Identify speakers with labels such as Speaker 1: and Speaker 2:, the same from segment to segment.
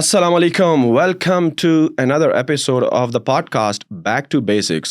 Speaker 1: Assalamu alaikum. Welcome to another episode of the podcast Back to Basics.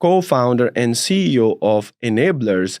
Speaker 1: co-founder and CEO of Enablers.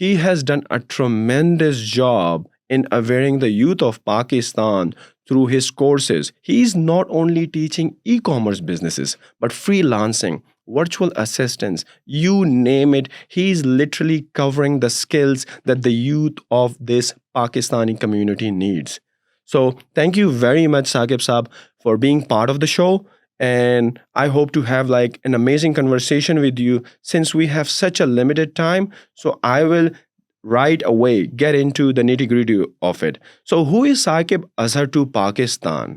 Speaker 1: He has done a tremendous job in awareing the youth of Pakistan through his courses. He is not only teaching e-commerce businesses, but freelancing, virtual assistants, you name it. He is literally covering the skills that the youth of this Pakistani community needs. So thank you very much, Saqib Saab, for being part of the show. And I hope to have like an amazing conversation with you since we have such a limited time. So I will right away get into the nitty-gritty of it. So who is Saqib Azhar to Pakistan?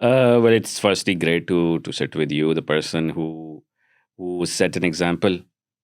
Speaker 2: Well, it's firstly great to sit with you, the person who set an example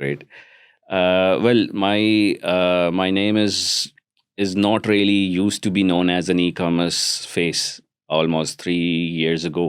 Speaker 2: great. Well, my name is not really used to be known as an e-commerce face almost 3 years ago.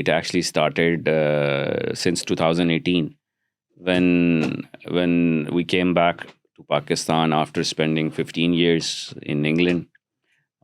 Speaker 2: it actually started since 2018 when we came back to Pakistan after spending 15 years in England.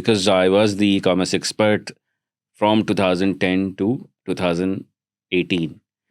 Speaker 2: because I was the e-commerce expert from 2010 to 2018.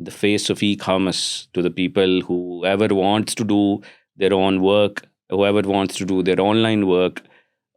Speaker 2: the face of e-commerce to the people whoever wants to do their own work, whoever wants to do their online work.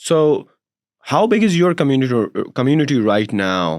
Speaker 1: So, how big is your community right now?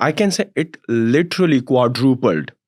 Speaker 1: I can say it literally quadrupled.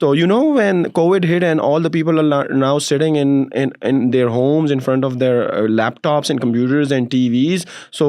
Speaker 1: So you know when COVID hit and all the people are now sitting in their homes in front of their laptops and computers and TVs, so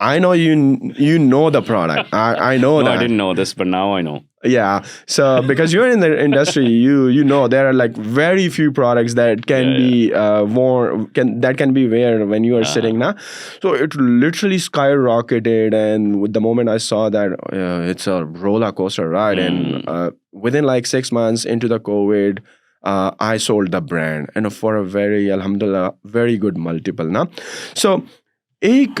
Speaker 1: I know you know the product. I know
Speaker 2: No, I
Speaker 1: that.
Speaker 2: didn't know this, but now I know.
Speaker 1: Yeah. So because you're in the industry, you know there are like very few products that can
Speaker 2: Yeah,
Speaker 1: be worn that can be wear when you are
Speaker 2: yeah.
Speaker 1: sitting now. So it literally skyrocketed, and with the moment I saw that it's a roller coaster ride, and
Speaker 2: Mm.
Speaker 1: within like 6 months into the COVID. I sold the brand and for a very alhamdulillah very good multiple now. So 1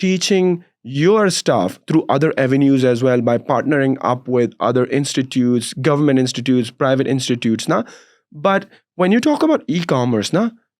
Speaker 1: teaching your stuff through other avenues as well by partnering up with other institutes, government institutes, private institutes na. But when you talk about e-commerce na,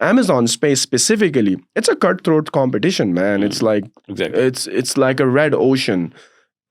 Speaker 1: Amazon space specifically, it's a cutthroat competition, man. It's like
Speaker 2: Exactly.
Speaker 1: it's like a red ocean.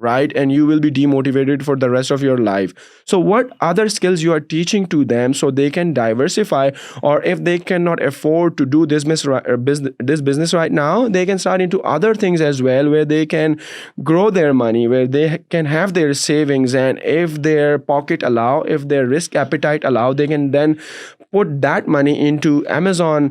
Speaker 1: right and you will be demotivated for the rest of your life. So what other skills you are teaching to them so they can diversify, or if they cannot afford to do this business right now, they can start into other things as well where they can grow their money, where they can have their savings, and if their pocket allow, if their risk appetite allow, they can then put that money into Amazon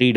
Speaker 2: $3.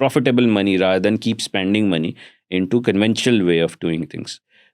Speaker 2: profitable money rather than keep spending money into conventional way of doing things.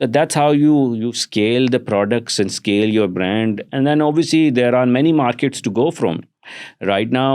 Speaker 2: That's how you scale the products and scale your brand, and then obviously there are many markets to go from. Right now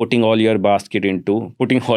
Speaker 2: putting all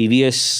Speaker 2: EVS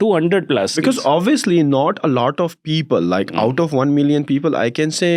Speaker 2: 200 plus.
Speaker 1: Because obviously not a lot of people, like out of 1 million people, I can say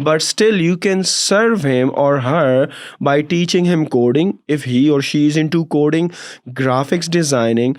Speaker 1: But still you can serve him or her by teaching him coding if he or she is into coding, graphics designing,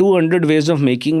Speaker 2: 200 ways of making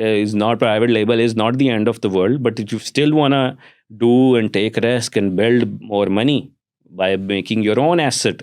Speaker 2: is not private label is not the end of the world, but if you still wanna do and take risk and build more money by making your own asset،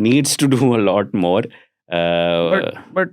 Speaker 2: needs to do a lot more.
Speaker 1: But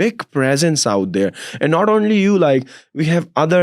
Speaker 1: big presence out there, and not only you, like we have other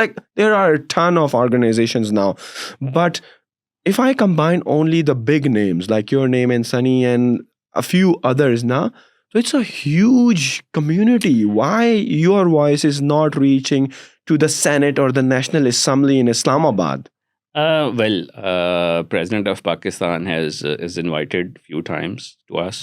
Speaker 1: like there are a ton of organizations now. But if I combine only the big names like your name and Sunny and a few others now, so it's a huge community. Why your voice is not reaching to the Senate or the National Assembly in Islamabad?
Speaker 2: President of Pakistan is invited few times to us,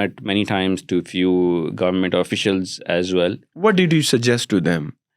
Speaker 2: Met many times to few government officials as well.
Speaker 1: What did you suggest to them?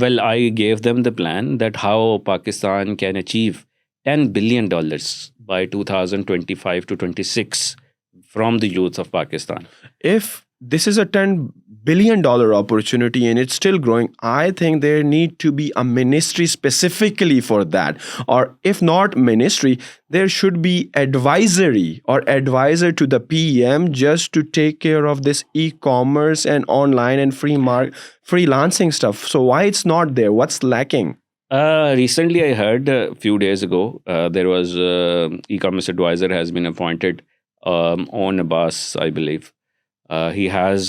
Speaker 2: Well, I gave them the plan that how Pakistan can achieve $10 billion by 2025 to 26 from the youth of Pakistan.
Speaker 1: If this is a $10 billion opportunity and it's still growing, I think there need to be a ministry specifically for that. Or if not ministry, there should be advisor to the PM just to take care of this e-commerce and online and freelancing stuff. So why it's not there? What's lacking?
Speaker 2: Recently I heard a few days ago there was e-commerce advisor has been appointed on Abbas, I believe. He has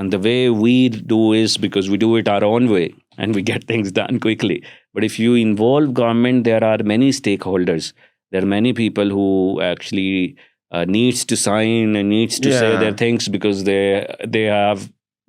Speaker 2: and the way we do is because we do it our own way and we get things done quickly. But if you involve government, there are many stakeholders, there are many people who actually needs to sign and needs to say their things, because they have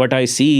Speaker 2: What I see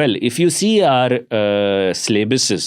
Speaker 2: well if you see our syllabuses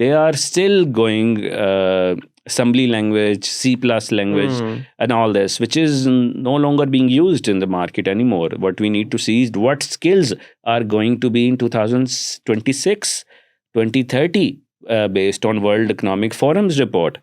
Speaker 2: they are still going assembly language, C+ language and all this, which is no longer being used in the market anymore. What we need to see is what skills are going to be in 2026, 2030 based on World Economic Forum's report.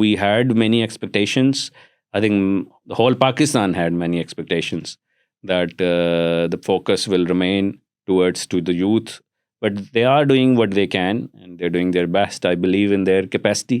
Speaker 2: We had many expectations. I think the whole Pakistan had many expectations that the focus will remain towards to the youth. But they are doing what they can and they're doing their best. I believe in their capacity.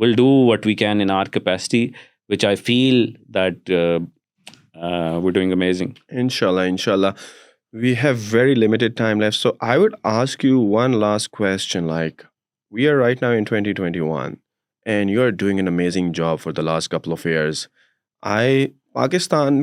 Speaker 2: we'll do what we can in our capacity, which I feel that we're doing amazing.
Speaker 1: Inshallah. We have very limited time left. So I would ask you one last question. Like, we are right now in 2021 and you are doing an amazing job for the last couple of years. Pakistan,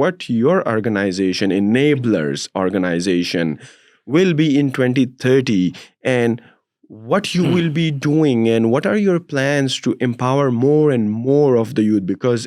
Speaker 1: what your organization, Enablers organization, will be in 2030 and what you will be doing and what are your plans to empower more and more of the youth, because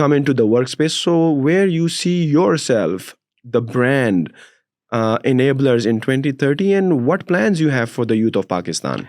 Speaker 1: come into the workspace. So where you see yourself, the brand Enablers in 2030 and what plans you have for the youth of Pakistan?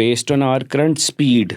Speaker 2: based on our current speed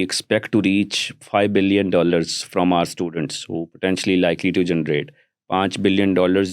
Speaker 2: expect to reach $5 billion from our students who potentially likely to generate $5 billion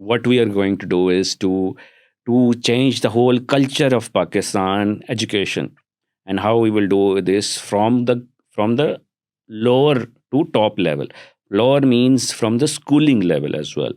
Speaker 2: what we are going to do is to change the whole culture of Pakistan education and how we will do this from the lower to top level. Lower means from the schooling level as well.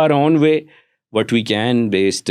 Speaker 2: our own way what we can based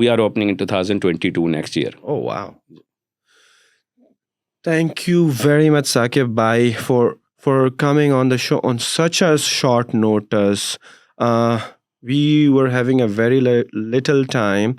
Speaker 2: We are opening in 2022 next year.
Speaker 1: Oh wow. Thank you very much Saqib bhai for coming on the show on such a short notice. We were having a very little time.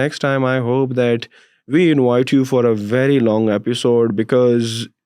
Speaker 1: next time I hope that we invite you for a very long episode because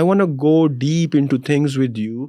Speaker 1: I want to go deep into things with you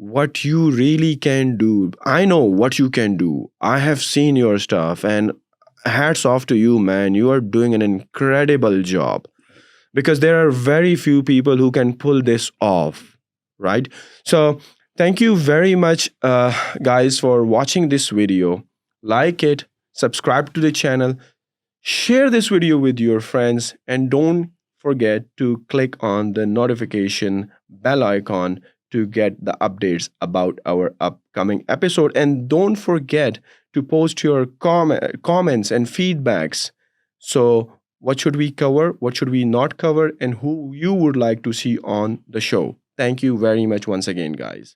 Speaker 1: what you really can do. I know what you can do. I have seen your stuff and hats off to you, man. You are doing an incredible job because there are very few people who can pull this off, right? So thank you very much guys for watching this video. Like it, subscribe to the channel, share this video with your friends, and don't forget to click on the notification bell icon to get the updates about our upcoming episode. And don't forget to post your comments and feedbacks. So what should we cover, what should we not cover, and who you would like to see on the show. Thank you very much once again, guys.